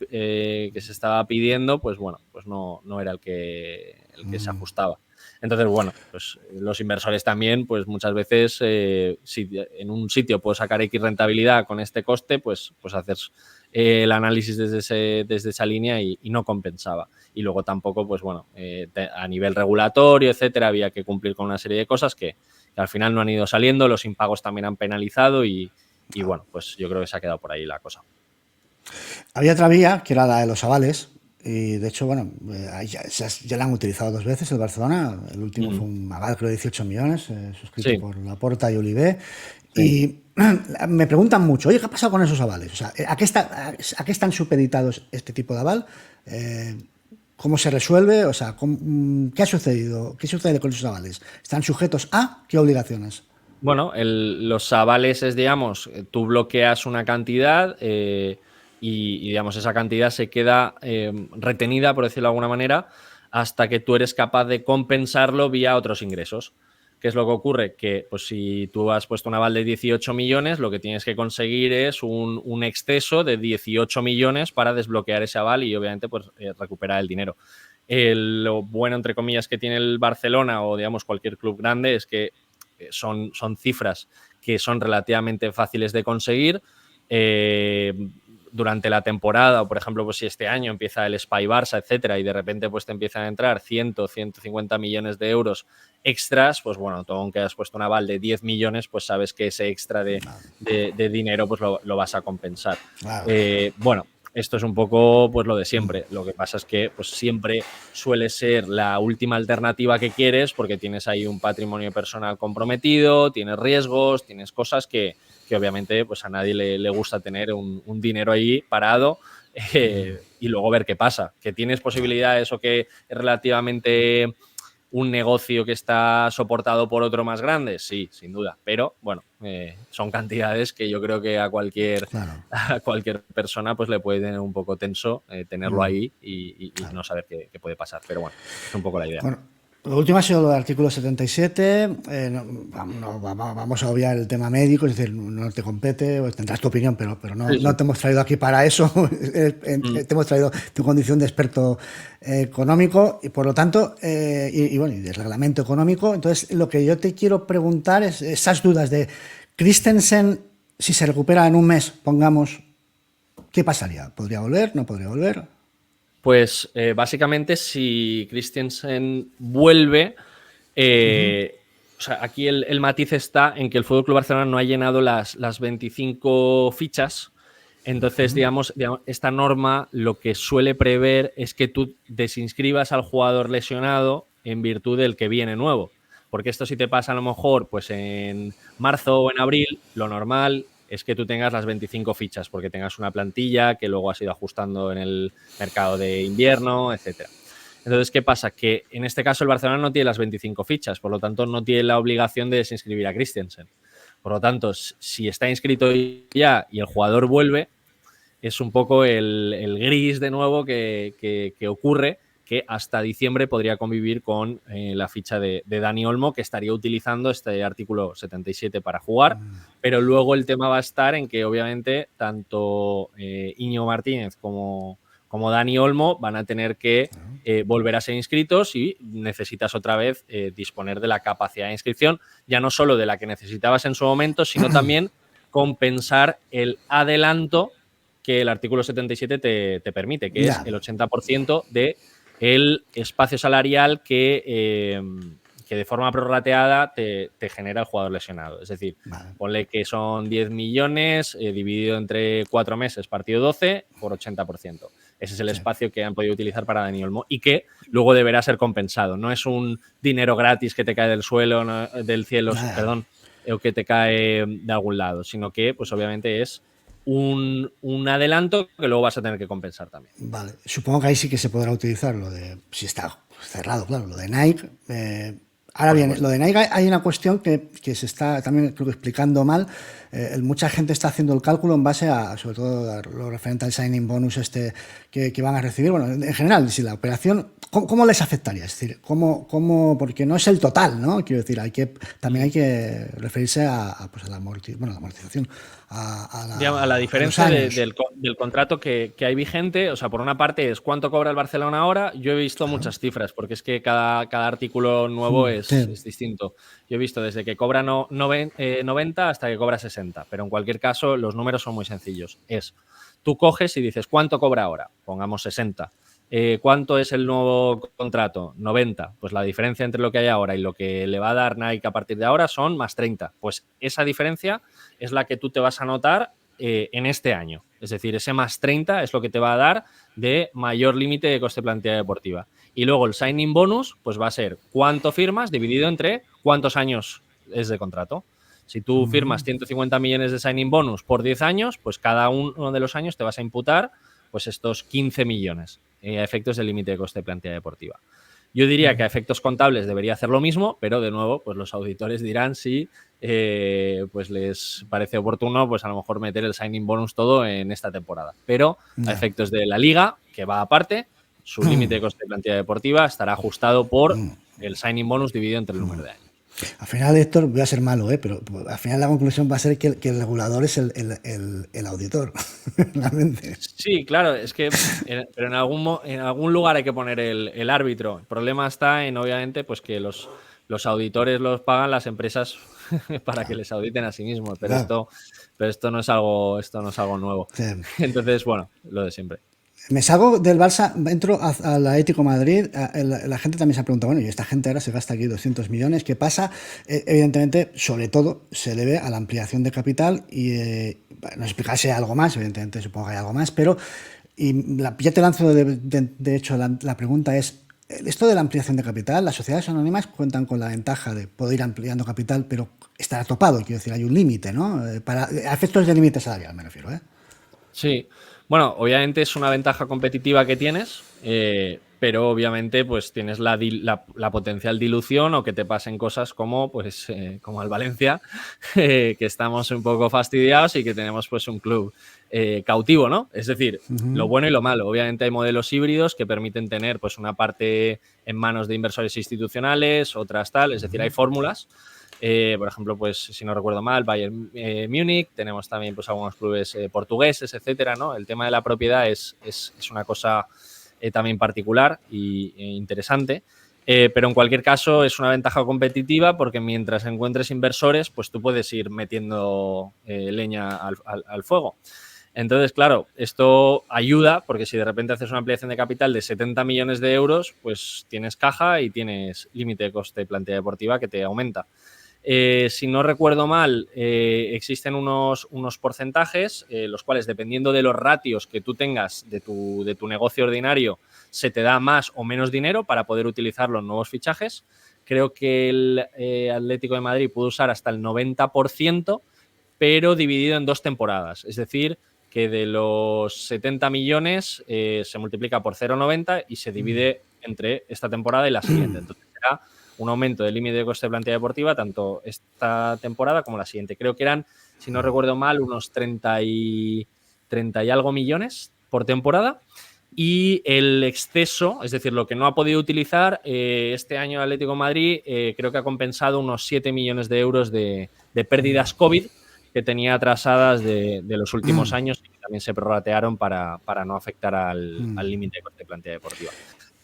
pidiendo pues bueno, pues no era el que se ajustaba. Entonces, bueno, pues los inversores también, pues muchas veces, si en un sitio puedo sacar X rentabilidad con este coste, pues haces el análisis desde esa línea y no compensaba. Y luego tampoco, pues bueno, a nivel regulatorio, etcétera, había que cumplir con una serie de cosas que al final no han ido saliendo, los impagos también han penalizado y bueno, pues yo creo que se ha quedado por ahí la cosa. Había otra vía, que era la de los avales, y de hecho, bueno, ya la han utilizado 2 veces el Barcelona. El último fue un aval, creo, de 18 millones, suscrito por Laporta y Olivé. Sí. Y me preguntan mucho, oye, ¿qué ha pasado con esos avales? O sea, ¿a qué están supeditados este tipo de aval? ¿Cómo se resuelve? O sea, ¿qué ha sucedido? ¿Qué sucede con esos avales? ¿Están sujetos a qué obligaciones? Bueno, los avales es, digamos, tú bloqueas una cantidad y, digamos, esa cantidad se queda retenida, por decirlo de alguna manera, hasta que tú eres capaz de compensarlo vía otros ingresos. ¿Qué es lo que ocurre? Que pues, si tú has puesto un aval de 18 millones, lo que tienes que conseguir es un exceso de 18 millones para desbloquear ese aval y, obviamente, pues, recuperar el dinero. Lo bueno, entre comillas, que tiene el Barcelona o, digamos, cualquier club grande es que son cifras que son relativamente fáciles de conseguir. durante la temporada, o por ejemplo, pues si este año empieza el Spy Barça, etcétera, y de repente pues te empiezan a entrar 150 millones de euros extras, pues bueno, tú aunque has puesto un aval de 10 millones, pues sabes que ese extra de dinero pues lo vas a compensar. Claro. Bueno, esto es un poco pues lo de siempre. Lo que pasa es que pues siempre suele ser la última alternativa que quieres porque tienes ahí un patrimonio personal comprometido, tienes riesgos, tienes cosas que obviamente pues a nadie le gusta tener un dinero ahí parado y luego ver qué pasa. Que tienes posibilidades o que es relativamente un negocio que está soportado por otro más grande, sí, sin duda. Pero bueno, son cantidades que yo creo que a cualquier persona pues le puede tener un poco tenso tenerlo ahí y no saber qué puede pasar. Pero bueno, es un poco la idea. Bueno, lo último ha sido lo del artículo 77. Vamos a obviar el tema médico, es decir, no te compete, o tendrás tu opinión, pero no te hemos traído aquí para eso. Te hemos traído tu condición de experto económico y por lo tanto, bueno, y de reglamento económico. Entonces, lo que yo te quiero preguntar es esas dudas de Christensen, si se recupera en un mes, pongamos, ¿qué pasaría? ¿Podría volver? ¿No podría volver? Pues básicamente si Christensen vuelve, o sea, aquí el matiz está en que el FC Barcelona no ha llenado las 25 fichas. Entonces, digamos, esta norma lo que suele prever es que tú desinscribas al jugador lesionado en virtud del que viene nuevo. Porque esto si te pasa a lo mejor pues en marzo o en abril, lo normal es que tú tengas las 25 fichas porque tengas una plantilla que luego has ido ajustando en el mercado de invierno, etcétera. Entonces, ¿qué pasa? Que en este caso el Barcelona no tiene las 25 fichas, por lo tanto no tiene la obligación de desinscribir a Christensen. Por lo tanto, si está inscrito ya y el jugador vuelve, es un poco el gris de nuevo que ocurre, que hasta diciembre podría convivir con la ficha de Dani Olmo, que estaría utilizando este artículo 77 para jugar, pero luego el tema va a estar en que obviamente tanto Íñigo Martínez como Dani Olmo van a tener que volver a ser inscritos y necesitas otra vez disponer de la capacidad de inscripción, ya no solo de la que necesitabas en su momento, sino también compensar el adelanto que el artículo 77 te permite, que es el 80% del espacio salarial que de forma prorrateada te genera el jugador lesionado. Es decir, ponle que son 10 millones dividido entre 4 meses, partido 12, por 80%. Ese es el espacio que han podido utilizar para Dani Olmo y que luego deberá ser compensado. No es un dinero gratis que te cae del suelo, del cielo, perdón, o que te cae de algún lado, sino que, pues obviamente es un adelanto que luego vas a tener que compensar también. Vale, supongo que ahí sí que se podrá utilizar lo de, si está cerrado, claro, lo de Nike. Ahora bien, lo de Nike hay una cuestión que se está también creo que explicando mal. Mucha gente está haciendo el cálculo en base a, sobre todo, a lo referente al signing bonus que van a recibir. Bueno, en general, si la operación, ¿cómo les afectaría? Es decir, porque no es el total, ¿no? Quiero decir, también hay que referirse pues a la amortización. A la diferencia del contrato que hay vigente. O sea, por una parte es cuánto cobra el Barcelona ahora. Yo he visto muchas cifras, porque es que cada artículo nuevo es distinto. Yo he visto desde que cobra 90 hasta que cobra 60, pero en cualquier caso los números son muy sencillos. Tú coges y dices, ¿cuánto cobra ahora? Pongamos 60. ¿Cuánto es el nuevo contrato? 90. Pues la diferencia entre lo que hay ahora y lo que le va a dar Nike a partir de ahora son más 30. Pues esa diferencia es la que tú te vas a notar en este año. Es decir, ese más 30 es lo que te va a dar de mayor límite de coste de plantilla deportiva. Y luego el signing bonus pues va a ser cuánto firmas dividido entre cuántos años es de contrato. Si tú firmas 150 millones de signing bonus por 10 años, pues cada uno de los años te vas a imputar pues estos 15 millones a efectos del límite de coste de plantilla deportiva. Yo diría que a efectos contables debería hacer lo mismo, pero de nuevo, pues los auditores dirán si pues les parece oportuno, pues a lo mejor meter el signing bonus todo en esta temporada. Pero a efectos de la liga, que va aparte, su límite de coste de plantilla deportiva estará ajustado por el signing bonus dividido entre el número de años. Al final, Héctor, voy a ser malo, pero al final la conclusión va a ser que el regulador es el auditor, realmente. Sí, claro, es que pero en algún lugar hay que poner el árbitro. El problema está en, obviamente, pues que los auditores los pagan las empresas para que les auditen a sí mismos, Claro. pero esto no es algo nuevo. Sí. Entonces, bueno, lo de siempre. Me salgo del Barça, entro al Atlético de Madrid. La gente también se ha preguntado, bueno, y esta gente ahora se gasta aquí 200 millones, ¿qué pasa? Evidentemente, sobre todo, se debe a la ampliación de capital y nos explicase algo más, evidentemente supongo que hay algo más, pero ya te lanzo de hecho la pregunta es, esto de la ampliación de capital, las sociedades anónimas cuentan con la ventaja de poder ir ampliando capital, pero estará topado, quiero decir, hay un límite, ¿no? A efectos de límite salarial, me refiero, ¿eh? Sí, bueno, obviamente es una ventaja competitiva que tienes, pero obviamente pues tienes la potencial dilución o que te pasen cosas como pues como al Valencia, que estamos un poco fastidiados y que tenemos pues un club cautivo, ¿no? Es decir, lo bueno y lo malo. Obviamente hay modelos híbridos que permiten tener pues una parte en manos de inversores institucionales, otras tal, es decir, hay fórmulas. Por ejemplo, pues si no recuerdo mal, Bayern Múnich, tenemos también pues algunos clubes portugueses, etcétera, ¿no? El tema de la propiedad es una cosa también particular e interesante. Pero en cualquier caso es una ventaja competitiva porque mientras encuentres inversores, pues tú puedes ir metiendo leña al fuego. Entonces, claro, esto ayuda porque si de repente haces una ampliación de capital de 70 millones de euros, pues tienes caja y tienes límite de coste de plantilla deportiva que te aumenta. Si no recuerdo mal, existen unos porcentajes, los cuales, dependiendo de los ratios que tú tengas de tu negocio ordinario, se te da más o menos dinero para poder utilizarlo en nuevos fichajes. Creo que el Atlético de Madrid pudo usar hasta el 90%, pero dividido en 2 temporadas. Es decir, que de los 70 millones se multiplica por 0,90 y se divide entre esta temporada y la siguiente. Entonces será un aumento del límite de coste de plantilla deportiva tanto esta temporada como la siguiente. Creo que eran, si no recuerdo mal, unos 30 y algo millones por temporada. Y el exceso, es decir, lo que no ha podido utilizar este año el Atlético de Madrid, creo que ha compensado unos 7 millones de euros de pérdidas COVID que tenía atrasadas de los últimos años y que también se prorratearon para no afectar al límite de coste de plantilla deportiva.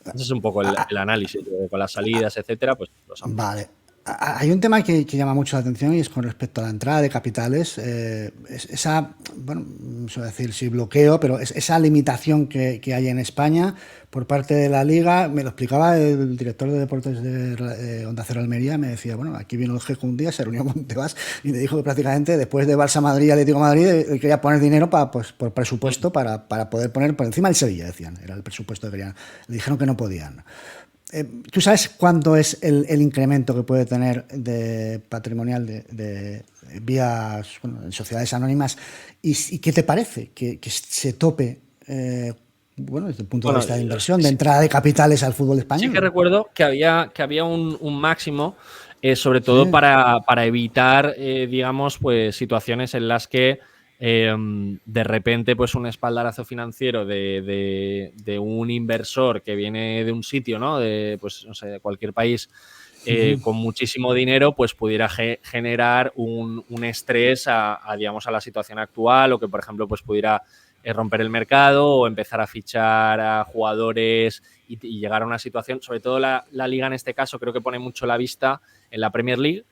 Ese es un poco el análisis. Con las salidas, etcétera, pues los amplias. Vale. Hay un tema que llama mucho la atención y es con respecto a la entrada de capitales. Esa, bueno, no sé decir si bloqueo, pero esa limitación que hay en España por parte de la Liga. Me lo explicaba el director de deportes de Onda Cero Almería. Me decía, bueno, aquí vino el Jeco un día, se reunió con Tebas y me dijo que prácticamente después de Barça Madrid y Atlético de Madrid quería poner dinero pues, por presupuesto para poder poner por encima el Sevilla, decían. Era el presupuesto que querían. Le dijeron que no podían. ¿Tú sabes cuánto es el incremento que puede tener de patrimonial de vías, bueno, en sociedades anónimas? ¿Y qué te parece que se tope, bueno, desde el punto de Bueno, vista de inversión, de entrada de capitales al fútbol sí que español? recuerdo que había un máximo, sobre todo Sí. para evitar, digamos, pues situaciones en las que de repente pues un espaldarazo financiero de un inversor que viene de un sitio, ¿no? De, pues, no sé, de cualquier país con muchísimo dinero, pues pudiera generar un estrés digamos, a la situación actual o que, por ejemplo, pues pudiera romper el mercado o empezar a fichar a jugadores y llegar a una situación, sobre todo la Liga en este caso, creo que pone mucho la vista en la Premier League,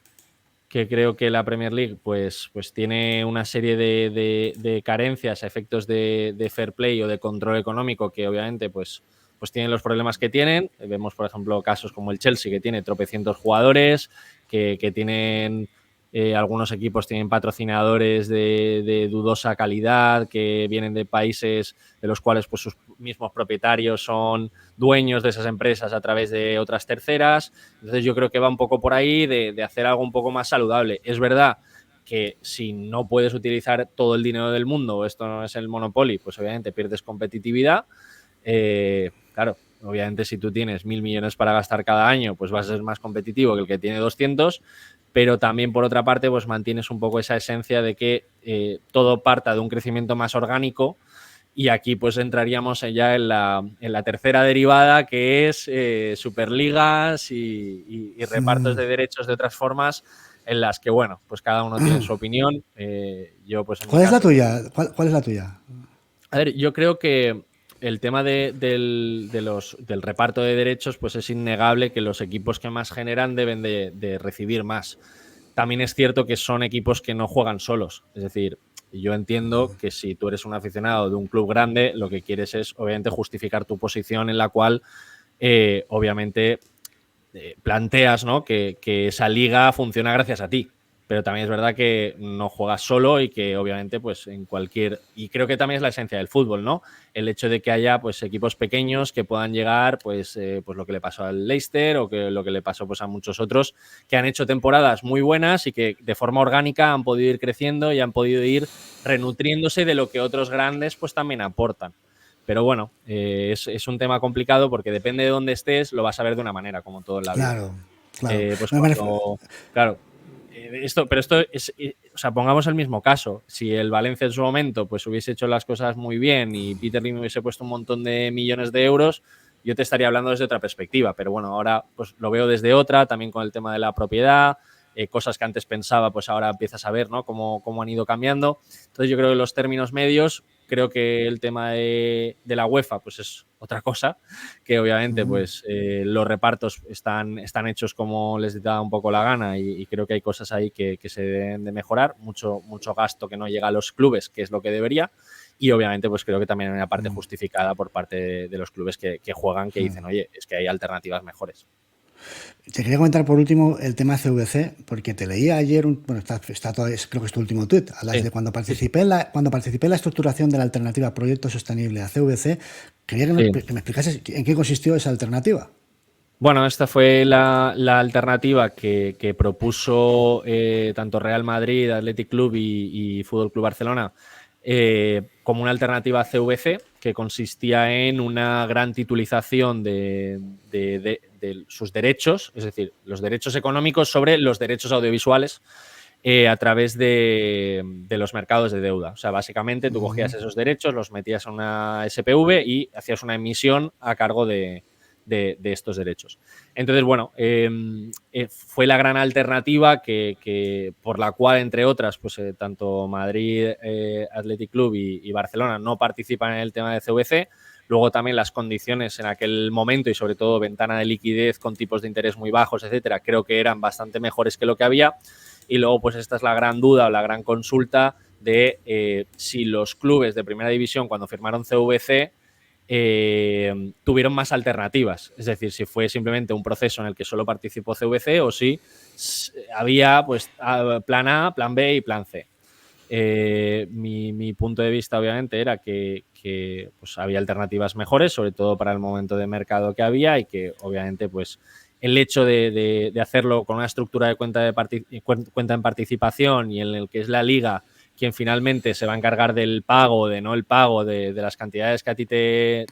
que creo que la Premier League pues tiene una serie de carencias a efectos de fair play o de control económico que obviamente pues tienen los problemas que tienen. Vemos, por ejemplo, casos como el Chelsea, que tiene tropecientos jugadores, que tienen algunos equipos tienen patrocinadores de dudosa calidad, que vienen de países de los cuales pues sus mismos propietarios son dueños de esas empresas a través de otras terceras. Entonces yo creo que va un poco por ahí de hacer algo un poco más saludable. Es verdad que si no puedes utilizar todo el dinero del mundo, esto no es el Monopoly, pues obviamente pierdes competitividad. Claro, obviamente si tú tienes 1.000 millones para gastar cada año, pues vas a ser más competitivo que el que tiene 200, pero también por otra parte pues mantienes un poco esa esencia de que todo parta de un crecimiento más orgánico. Y aquí pues entraríamos ya en la tercera derivada, que es superligas y repartos de derechos de otras formas en las que, bueno, pues cada uno tiene su opinión. Yo pues en mi ¿Cuál es la caso... tuya? ¿Cuál es la tuya? A ver, yo creo que el tema del reparto de derechos pues es innegable que los equipos que más generan deben de recibir más. también es cierto que son equipos que no juegan solos. Es decir, yo entiendo que si tú eres un aficionado de un club grande, lo que quieres es, obviamente, justificar tu posición en la cual, obviamente, planteas, ¿no? que esa liga funciona gracias a ti. Pero también es verdad que no juegas solo y que obviamente pues en cualquier... Y creo que también es la esencia del fútbol, ¿no? El hecho de que haya pues equipos pequeños que puedan llegar pues lo que le pasó al Leicester o que lo que le pasó pues a muchos otros que han hecho temporadas muy buenas y que de forma orgánica han podido ir creciendo y han podido ir renutriéndose de lo que otros grandes pues también aportan. Pero bueno, es un tema complicado porque depende de dónde estés, lo vas a ver de una manera, como todo en la vida. Claro, claro. Pues No, cuando... Claro, pero esto es, o sea, pongamos el mismo caso. Si el Valencia en su momento pues hubiese hecho las cosas muy bien y Peter Lim hubiese puesto un montón de millones de euros, yo te estaría hablando desde otra perspectiva. Pero bueno, ahora pues lo veo desde otra, también con el tema de la propiedad, cosas que antes pensaba, pues ahora empiezas a ver, ¿no? Cómo han ido cambiando. Entonces yo creo que los términos medios, creo que el tema de la UEFA pues es otra cosa, que obviamente pues los repartos están hechos como les da un poco la gana y creo que hay cosas ahí que se deben de mejorar, mucho gasto que no llega a los clubes, que es lo que debería, y obviamente pues creo que también hay una parte justificada por parte de los clubes que juegan, que dicen, oye, es que hay alternativas mejores. Te quería comentar por último el tema CVC, porque te leía ayer, bueno, está todo, creo que es tu último tuit, hablas de cuando participé en la estructuración de la alternativa Proyecto Sostenible a CVC, quería que me explicases en qué consistió esa alternativa. Bueno, esta fue la alternativa que propuso tanto Real Madrid, Athletic Club y Fútbol Club Barcelona como una alternativa a CVC, que consistía en una gran titulización de sus derechos, es decir, los derechos económicos sobre los derechos audiovisuales a través de los mercados de deuda. O sea, básicamente tú cogías esos derechos, los metías en una SPV y hacías una emisión a cargo de estos derechos. Entonces, bueno, fue la gran alternativa por la cual, entre otras, pues tanto Madrid, Athletic Club y Barcelona no participan en el tema de CVC. Luego también las condiciones en aquel momento y sobre todo ventana de liquidez con tipos de interés muy bajos, etcétera, creo que eran bastante mejores que lo que había. Y luego, pues esta es la gran duda o la gran consulta de si los clubes de primera división, cuando firmaron CVC, tuvieron más alternativas. Es decir, si fue simplemente un proceso en el que solo participó CVC o si había pues plan A, plan B y plan C. Mi punto de vista, obviamente, era que pues, había alternativas mejores, sobre todo para el momento de mercado que había y que, obviamente, pues el hecho de hacerlo con una estructura de cuenta en participación y en el que es la liga quien finalmente se va a encargar del pago, de no el pago, de las cantidades que a ti te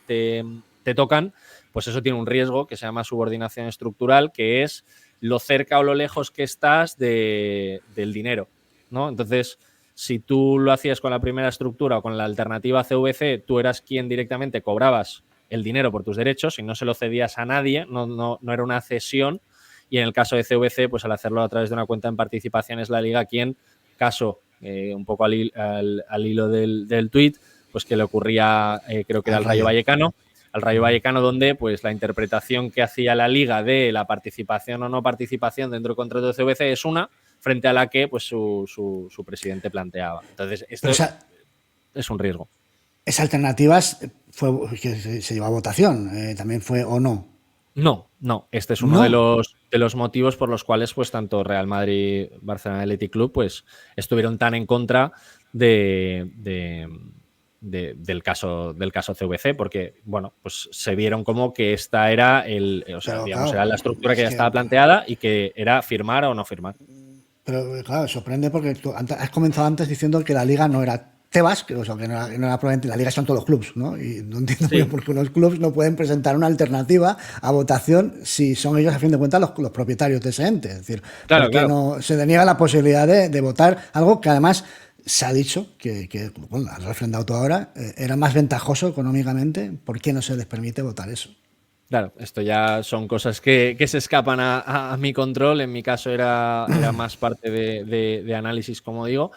tocan, pues eso tiene un riesgo que se llama subordinación estructural, que es lo cerca o lo lejos que estás del dinero, ¿no? Entonces, si tú lo hacías con la primera estructura o con la alternativa CVC, tú eras quien directamente cobrabas el dinero por tus derechos y no se lo cedías a nadie, no era una cesión. Y en el caso de CVC, pues al hacerlo a través de una cuenta en participación es la liga quien, caso un poco al hilo del tuit, pues que le ocurría, creo que era al Rayo Vallecano, donde pues la interpretación que hacía la liga de la participación o no participación dentro del contrato de CVC es una, frente a la que pues su presidente planteaba. Entonces, esto es un riesgo. ¿Esa alternativa que se llevó a votación? ¿También fue o no? No. Este es uno de los motivos por los cuales pues tanto Real Madrid, Barcelona Athletic Club pues estuvieron tan en contra del caso CVC, porque bueno, pues se vieron como que esta era era la estructura que ya estaba planteada y que era firmar o no firmar. Pero claro, sorprende porque tú has comenzado antes diciendo que la liga no era Tebas, que no era probablemente, la liga son todos los clubes, ¿no? Y no entiendo muy bien por qué los clubes no pueden presentar una alternativa a votación si son ellos, a fin de cuentas, los propietarios de ese ente. Es decir, ¿por qué no se deniega la posibilidad de votar algo que además se ha dicho, que bueno, has refrendado tú ahora, era más ventajoso económicamente? ¿Por qué no se les permite votar eso? Claro, esto ya son cosas que se escapan a mi control. En mi caso era más parte de análisis, como digo.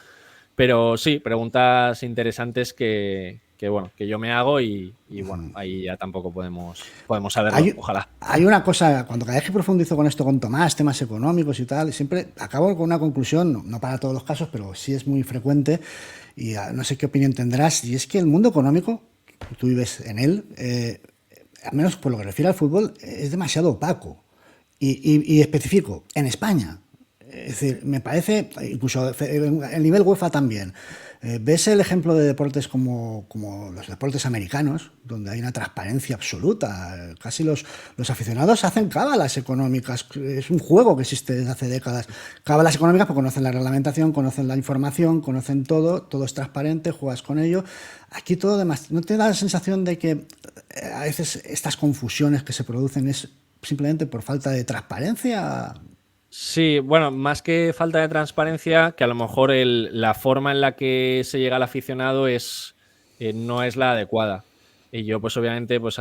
Pero sí, preguntas interesantes que bueno, que yo me hago y bueno, ahí ya tampoco podemos saberlo, Hay, ojalá. hay una cosa, cuando cada vez que profundizo con esto con Tomás, temas económicos y tal, siempre acabo con una conclusión, no para todos los casos, pero sí es muy frecuente, y no sé qué opinión tendrás, y es que el mundo económico, tú vives en él, al menos por lo que refiere al fútbol, es demasiado opaco. Y especifico, en España. Es decir, me parece, incluso el nivel UEFA también. ¿Ves el ejemplo de deportes como los deportes americanos, donde hay una transparencia absoluta? Casi los aficionados hacen cábalas económicas. Es un juego que existe desde hace décadas. Cábalas económicas porque conocen la reglamentación, conocen la información, conocen todo es transparente, juegas con ello. Aquí todo demás. ¿No te da la sensación de que a veces estas confusiones que se producen es simplemente por falta de transparencia? Sí, bueno, más que falta de transparencia, que a lo mejor la forma en la que se llega al aficionado no es la adecuada. Y yo, pues obviamente, pues,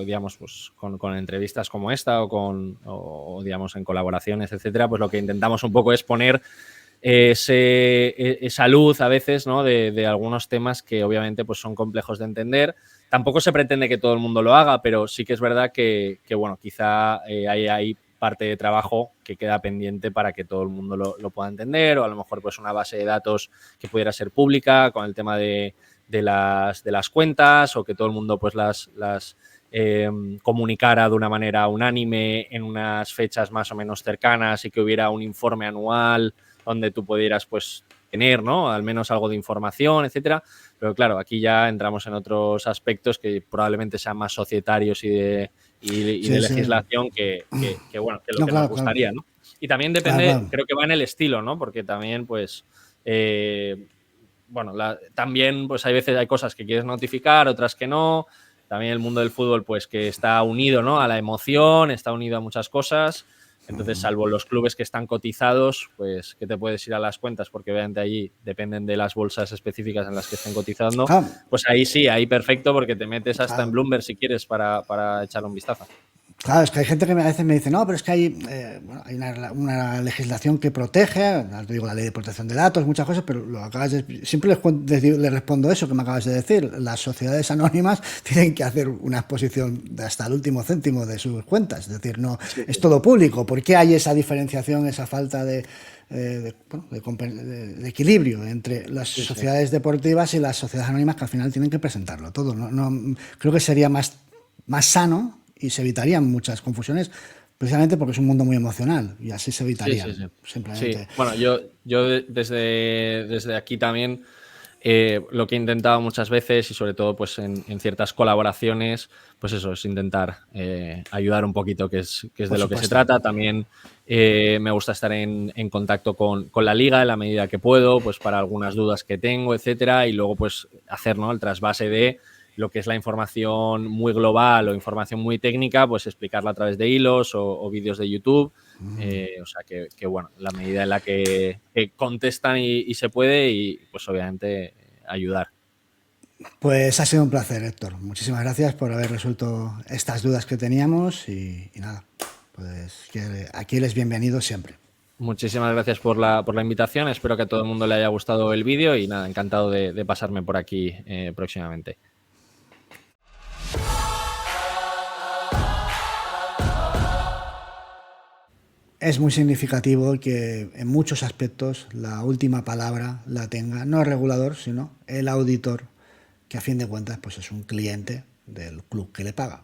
digamos, pues con entrevistas como esta o, digamos, en colaboraciones, etcétera, pues lo que intentamos un poco es poner esa luz a veces, ¿no? de algunos temas que obviamente pues son complejos de entender. Tampoco se pretende que todo el mundo lo haga, pero sí que es verdad que bueno, quizá hay parte de trabajo que queda pendiente para que todo el mundo lo pueda entender, o a lo mejor pues una base de datos que pudiera ser pública con el tema de las cuentas, o que todo el mundo pues las comunicara de una manera unánime en unas fechas más o menos cercanas, y que hubiera un informe anual donde tú pudieras pues tener, ¿no? Al menos algo de información, etcétera. Pero claro, aquí ya entramos en otros aspectos que probablemente sean más societarios y de Sí, sí. legislación bueno, que lo No, que nos claro, claro. gustaría, ¿no? Y también Claro, depende, claro. creo que va en el estilo, ¿no? Porque también, pues, bueno, también pues hay veces hay cosas que quieres notificar, otras que no. También el mundo del fútbol, pues que está unido, ¿no? A la emoción, está unido a muchas cosas. Entonces, salvo los clubes que están cotizados, pues que te puedes ir a las cuentas, porque obviamente allí dependen de las bolsas específicas en las que estén cotizando. Claro, Pues ahí sí, ahí perfecto, porque te metes hasta en claro. Bloomberg si quieres para echarle un vistazo. Claro, es que hay gente que a veces me dice, no, pero es que hay una legislación que protege, ahora te digo la ley de protección de datos, muchas cosas, pero siempre les respondo eso que me acabas de decir. Las sociedades anónimas tienen que hacer una exposición de hasta el último céntimo de sus cuentas, es decir, no Sí, es sí. todo público. ¿Por qué hay esa diferenciación, esa falta de equilibrio entre las Sí, sí. sociedades deportivas y las sociedades anónimas, que al final tienen que presentarlo todo? Creo que sería más sano y se evitarían muchas confusiones, precisamente porque es un mundo muy emocional y así se Sí, sí, evitarían, sí. Sí, simplemente. bueno, yo desde aquí también lo que he intentado muchas veces, y sobre todo pues en ciertas colaboraciones, pues eso, es intentar ayudar un poquito, que es de Por lo que se supuesto. trata. También me gusta estar en contacto con la liga en la medida que puedo, pues para algunas dudas que tengo, etcétera, y luego pues hacer, ¿no?, el trasvase de lo que es la información muy global o información muy técnica, pues explicarla a través de hilos o vídeos de YouTube. O sea que, bueno, la medida en la que contestan y se puede, y pues obviamente ayudar. Pues ha sido un placer, Héctor. Muchísimas gracias por haber resuelto estas dudas que teníamos y nada, pues que aquí eres bienvenido siempre. Muchísimas gracias por la invitación. Espero que a todo el mundo le haya gustado el vídeo, y nada, encantado de pasarme por aquí próximamente. Es muy significativo que en muchos aspectos la última palabra la tenga no el regulador, sino el auditor, que a fin de cuentas pues es un cliente del club que le paga.